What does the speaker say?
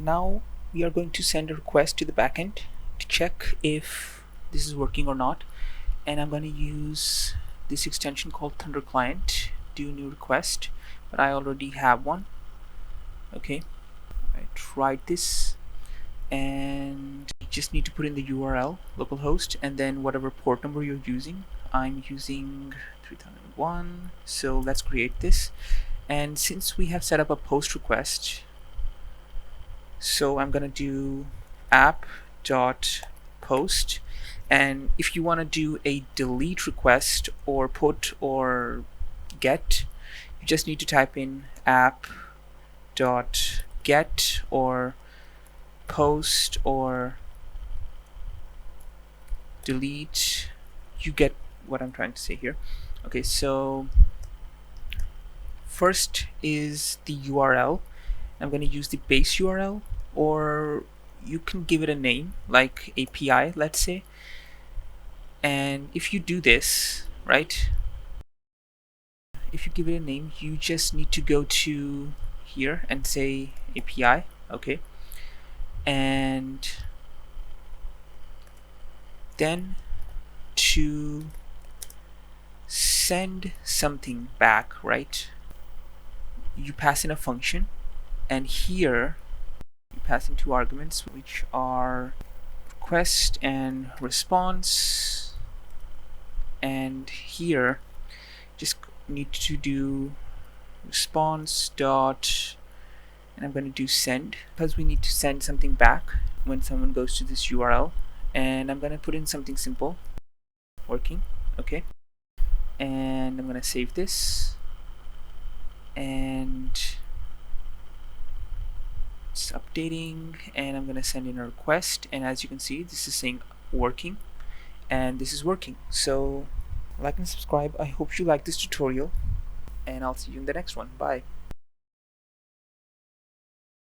now we are going to send a request to the backend to check if this is working or not, and I'm going to use this extension called Thunder Client, do new request, but I already have one. Okay, I tried this, and you just need to put in the URL, localhost, and then whatever port number you're using. I'm using 3001, so let's create this. And since we have set up a post request, so I'm gonna do app.post, and if you want to do a delete request or put or get, you just need to type in app.get or post or delete. You get what I'm trying to say here. Okay, so first is the URL. I'm going to use the base URL, or you can give it a name like API, let's say. And if you do this, right, if you give it a name, you just need to go to here and say API, okay, and then to send something back, right, you pass in a function, and here you pass in two arguments, which are request and response. And here just need to do response dot, and I'm going to do send, because we need to send something back when someone goes to this URL. And I'm going to put in something simple, working, okay, and I'm going to save this, and it's updating, and I'm going to send in a request, and as you can see, this is saying working, and this is working. So like and subscribe. I hope you like this tutorial, and I'll see you in the next one. Bye.